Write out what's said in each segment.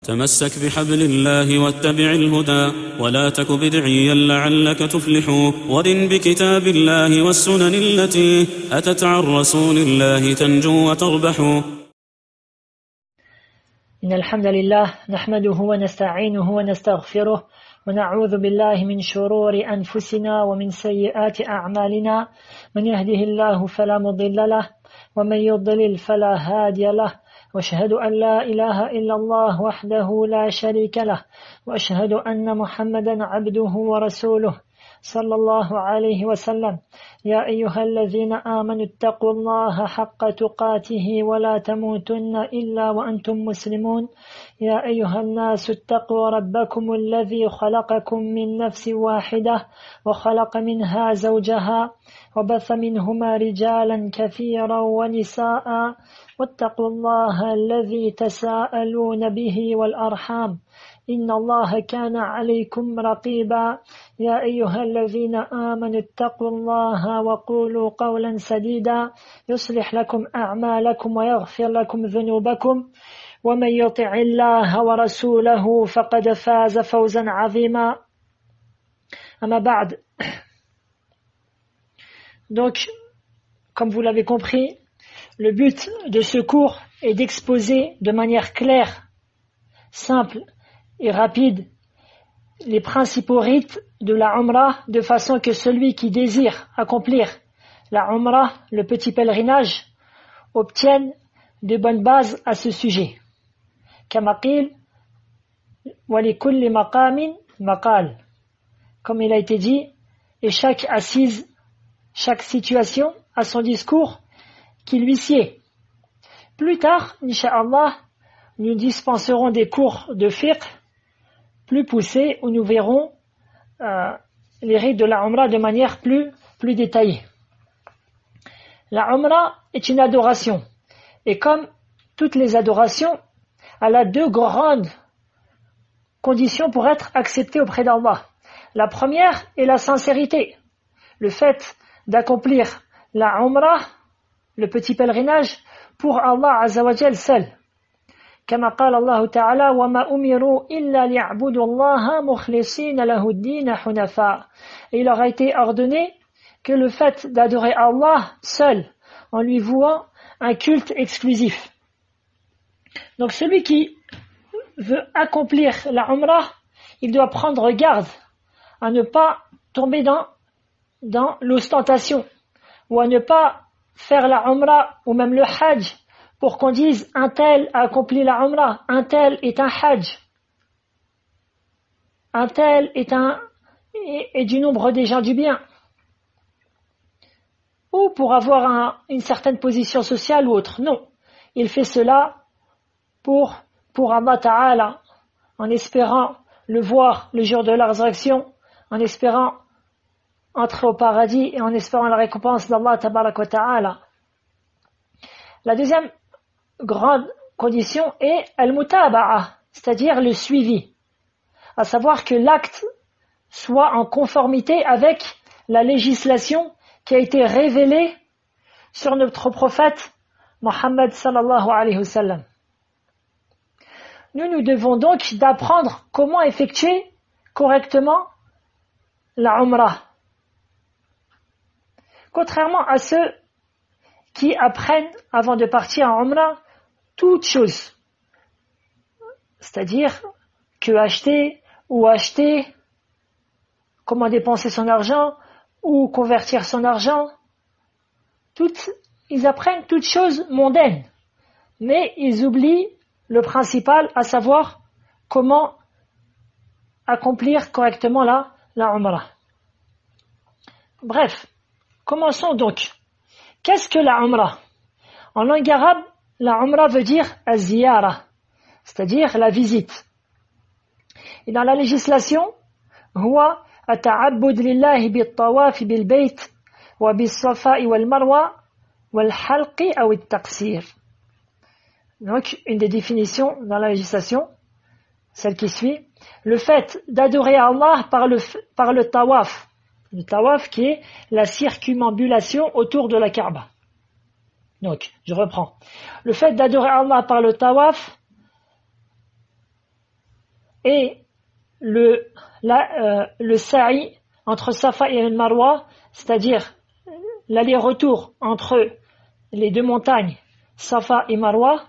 تمسك بحبل الله واتبع الهدى ولا تك بدعيا لعلك تفلح ورن بكتاب الله والسنن التي أتت عن رسول الله تنجو وتربح. إن الحمد لله نحمده ونستعينه ونستغفره ونعوذ بالله من شرور أنفسنا ومن سيئات أعمالنا من يهده الله فلا مضل له ومن يضلل فلا هادي له وأشهد أن لا إله إلا الله وحده لا شريك له وأشهد أن محمدا عبده ورسوله صلى الله عليه وسلم. يا أيها الذين آمنوا اتقوا الله حق تقاته ولا تموتن إلا وأنتم مسلمون. يا أيها الناس اتقوا ربكم الذي خلقكم من نفس واحدة وخلق منها زوجها وبث منهما رجالا كثيرا ونساء واتقوا الله الذي تساءلون به والأرحام إن الله كان عليكم رقيبا. يا أيها الذين آمنوا اتقوا الله وقولوا قولا سديدا يصلح لكم أعمالكم ويغفر لكم ذنوبكم ومن يطع الله ورسوله فقد فاز فوزا عظيما. أما بعد. Donc, comme vous l'avez compris, le but de ce cours est d'exposer de manière claire, simple et rapide les principaux rites de la Umrah de façon que celui qui désire accomplir la Umrah, le petit pèlerinage, obtienne de bonnes bases à ce sujet. Kama qil wa li kulli maqamin maqal. Comme il a été dit, et chaque assise, chaque situation a son discours qui lui sied. Plus tard, Inch'Allah, nous dispenserons des cours de fiqh plus poussés où nous verrons les rites de la Umrah de manière plus détaillée. La Umrah est une adoration et comme toutes les adorations, elle a deux grandes conditions pour être acceptée auprès d'Allah. La première est la sincérité. Le fait d'accomplir la Umrah, le petit pèlerinage, pour Allah Azza wa Jal seul. كما قال الله تعالى وما أمروا إلا ليعبدوا الله مخلصين له الدين حنفاء. Et il aura été ordonné que le fait d'adorer Allah seul, en lui vouant un culte exclusif. Donc celui qui veut accomplir la Umrah, il doit prendre garde à ne pas tomber dans l'ostentation ou à ne pas faire la Umrah ou même le Hajj pour qu'on dise un tel a accompli la Umrah, un tel est un Hajj, un tel est du nombre des gens du bien, ou pour avoir une certaine position sociale ou autre. Non, il fait cela pour Allah Ta'ala, en espérant le voir le jour de la résurrection, en espérant entrer au paradis et en espérant la récompense d'Allah Tabarak wa Ta'ala. La deuxième grande condition est al-mutaba'a, c'est-à-dire le suivi, à savoir que l'acte soit en conformité avec la législation qui a été révélée sur notre prophète Mohammed sallallahu alayhi wa sallam. Nous devons donc d'apprendre comment effectuer correctement la Umrah. Contrairement à ceux qui apprennent avant de partir en Umrah toutes choses, c'est-à-dire que acheter, comment dépenser son argent ou convertir son argent, ils apprennent toutes choses mondaines, mais ils oublient le principal, à savoir comment accomplir correctement la Umrah. Bref, commençons donc. Qu'est-ce que la Umrah? En langue arabe, la Umrah veut dire az-ziyara, c'est-à-dire la visite. Et dans la législation, huwa ata'abbud lillahi bit-tawaf bil-bayt wa bis-safa'i wal-marwa wal-halqi aw at-taqsir. Donc, une des définitions dans la législation, celle qui suit, le fait d'adorer Allah par le tawaf. Le tawaf qui est la circumambulation autour de la Kaaba. Donc, je reprends. Le fait d'adorer Allah par le tawaf et le sa'i entre Safa et Marwa, c'est-à-dire l'aller-retour entre les deux montagnes, Safa et Marwa,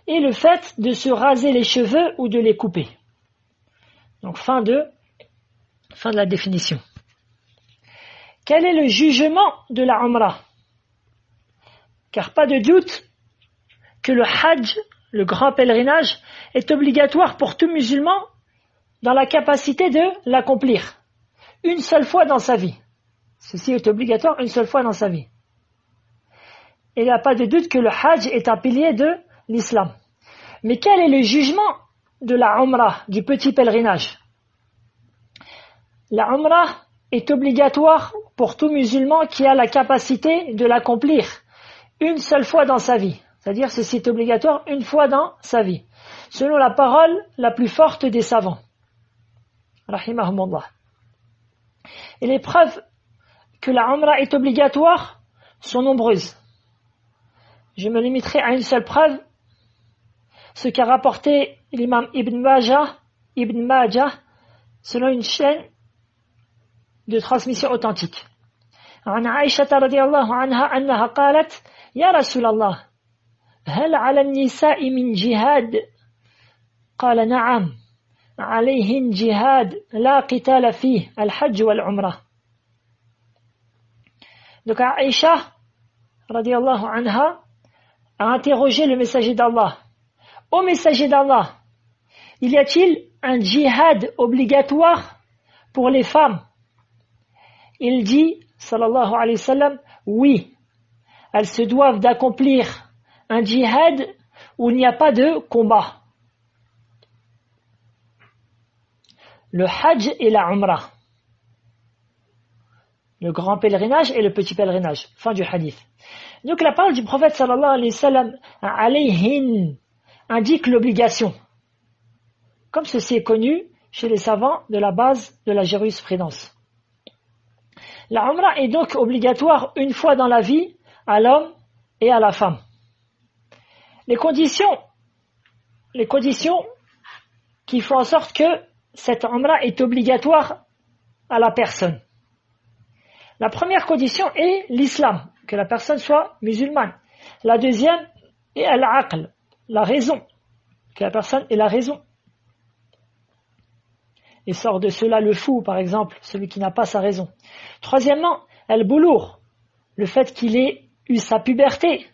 et le fait de se raser les cheveux ou de les couper. Donc fin de la définition. Quel est le jugement de la Umrah? Car pas de doute que le Hajj, le grand pèlerinage, est obligatoire pour tout musulman dans la capacité de l'accomplir une seule fois dans sa vie. Ceci est obligatoire une seule fois dans sa vie. Et il n'y a pas de doute que le Hajj est un pilier de l'islam. Mais quel est le jugement de la Umrah, du petit pèlerinage? La Umrah est obligatoire pour tout musulman qui a la capacité de l'accomplir une seule fois dans sa vie. C'est-à-dire ceci est obligatoire une fois dans sa vie. Selon la parole la plus forte des savants. Rahimahumullah. Et les preuves que la Umrah est obligatoire sont nombreuses. Je me limiterai à une seule preuve, ce qu'a rapporté l'imam Ibn Majah, selon une chaîne de transmission authentique. عن عائشة رضي الله عنها أنها قالت يا رسول الله هل على النساء من جهاد قال نعم عليهن جهاد لا قتال فيه الحج والعمرة. Donc Aïcha radiallahu anha a interrogé le messager d'Allah. Ô messager d'Allah, y a-t-il un djihad obligatoire pour les femmes? Il dit, sallallahu alayhi wa sallam, oui, elles se doivent d'accomplir un djihad où il n'y a pas de combat. Le Hajj et la Umrah. Le grand pèlerinage et le petit pèlerinage. Fin du hadith. Donc la parole du prophète sallallahu alayhi wa sallam, alayhin, indique l'obligation. Comme ceci est connu chez les savants de la base de la jurisprudence. La Umrah est donc obligatoire une fois dans la vie à l'homme et à la femme. Les conditions qui font en sorte que cette Umrah est obligatoire à la personne. La première condition est l'islam, que la personne soit musulmane. La deuxième est al-aql, la raison, que la personne ait la raison. Et sort de cela le fou, par exemple, celui qui n'a pas sa raison. Troisièmement, al-boulour, le fait qu'il ait eu sa puberté,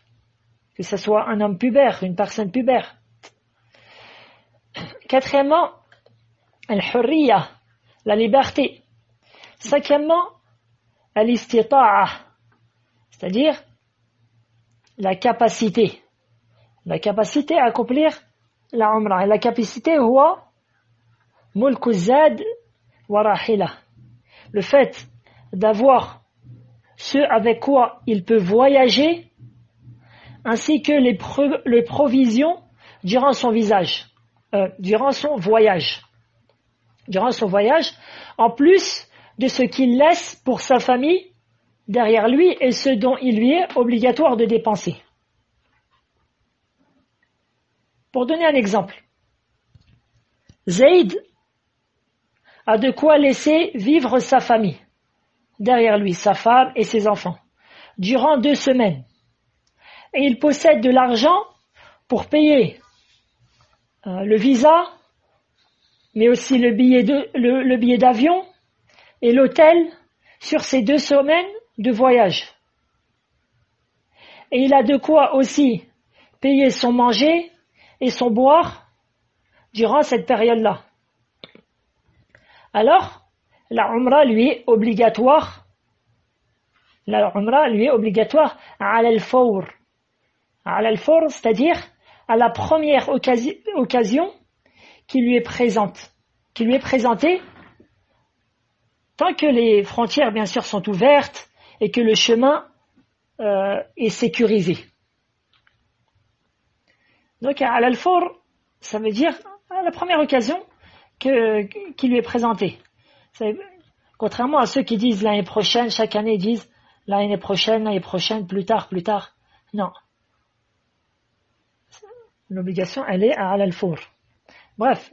que ce soit un homme pubère, une personne pubère. Quatrièmement, al-hurriya, la liberté. Cinquièmement, al-istita'a, c'est-à-dire la capacité à accomplir la umrah. Et la capacité, huwa mulku zad wa rahila, le fait d'avoir ce avec quoi il peut voyager, ainsi que les provisions durant son voyage, en plus de ce qu'il laisse pour sa famille derrière lui et ce dont il lui est obligatoire de dépenser. Pour donner un exemple, Zayd a de quoi laisser vivre sa famille derrière lui, sa femme et ses enfants, durant 2 semaines. Et il possède de l'argent pour payer le visa, mais aussi le billet d'avion et l'hôtel sur ces 2 semaines de voyage. Et il a de quoi aussi payer son manger et son boire durant cette période-là. Alors, la Umrah lui est obligatoire. La Umrah lui est obligatoire à al-fawr. À al-fawr, c'est-à-dire à la première occasion qui lui est présentée, tant que les frontières, bien sûr, sont ouvertes et que le chemin est sécurisé. Donc, à al-fawr, ça veut dire à la première occasion qui lui est présentée. Contrairement à ceux qui disent l'année prochaine, chaque année ils disent l'année prochaine, plus tard. Non. L'obligation, elle est à al-fawr. Bref.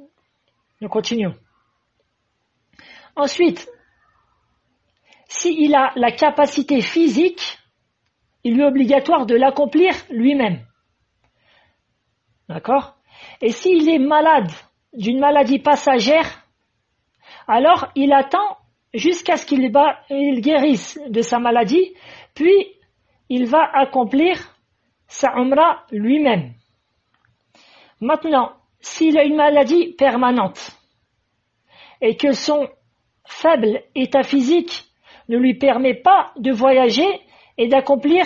Nous continuons. Ensuite, s'il a la capacité physique, il lui est obligatoire de l'accomplir lui-même. D'accord? Et s'il est malade d'une maladie passagère, alors il attend jusqu'à ce qu'il guérisse de sa maladie, puis il va accomplir sa umrah lui-même. Maintenant, s'il a une maladie permanente et que son faible état physique ne lui permet pas de voyager et d'accomplir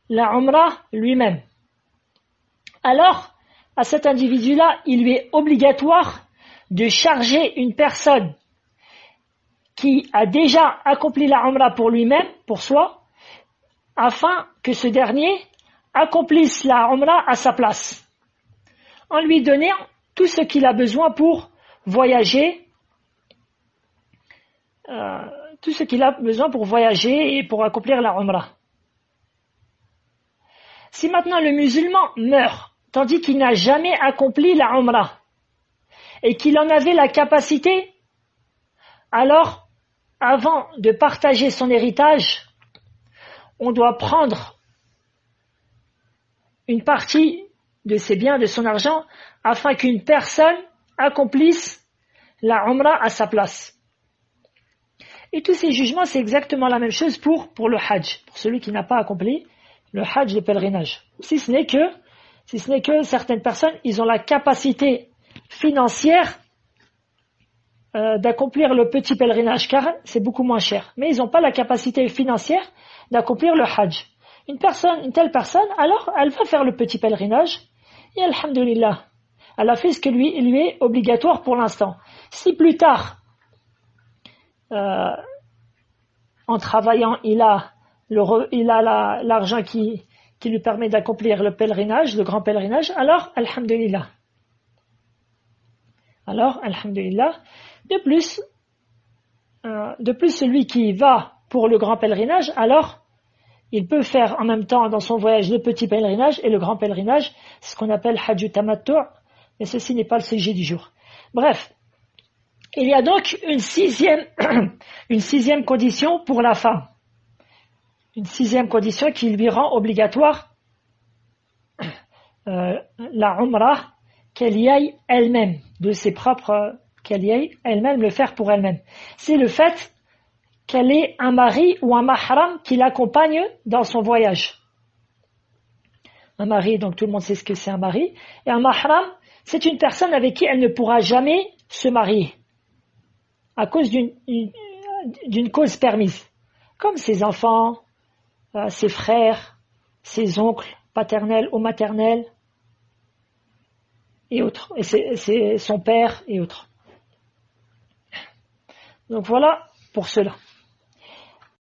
la umrah lui-même, alors à cet individu-là, il lui est obligatoire de charger une personne qui a déjà accompli la umrah pour lui-même, pour soi, afin que ce dernier accomplisse la umrah à sa place, en lui donnant tout ce qu'il a besoin pour voyager, et pour accomplir la umrah. Si maintenant le musulman meurt, tandis qu'il n'a jamais accompli la umrah, et qu'il en avait la capacité, alors, avant de partager son héritage, on doit prendre une partie de ses biens, de son argent, afin qu'une personne accomplisse la umrah à sa place. Et tous ces jugements, c'est exactement la même chose pour le hajj, pour celui qui n'a pas accompli le hajj, le pèlerinage. Si ce n'est que certaines personnes, ils ont la capacité financière d'accomplir le petit pèlerinage, car c'est beaucoup moins cher. Mais ils n'ont pas la capacité financière d'accomplir le hajj. Une telle personne, alors, elle va faire le petit pèlerinage, et alhamdulillah, elle a fait ce qui lui est obligatoire pour l'instant. Si plus tard, en travaillant, il a l'argent qui lui permet d'accomplir le pèlerinage, le grand pèlerinage, alors, alhamdulillah. De plus, celui qui va pour le grand pèlerinage, alors, il peut faire en même temps dans son voyage le petit pèlerinage et le grand pèlerinage, ce qu'on appelle hajj tamattu', mais ceci n'est pas le sujet du jour. Bref, il y a donc une sixième condition pour la femme. Une sixième condition qui lui rend obligatoire la umrah, qu'elle y aille elle-même, qu'elle y aille elle-même le faire pour elle-même. C'est le fait qu'elle ait un mari ou un mahram qui l'accompagne dans son voyage. Un mari, donc tout le monde sait ce que c'est un mari, et un mahram, c'est une personne avec qui elle ne pourra jamais se marier, à cause d'une cause permise, comme ses enfants, ses frères, ses oncles, paternels ou maternels, et autres, et c'est son père et autres. Donc voilà pour cela.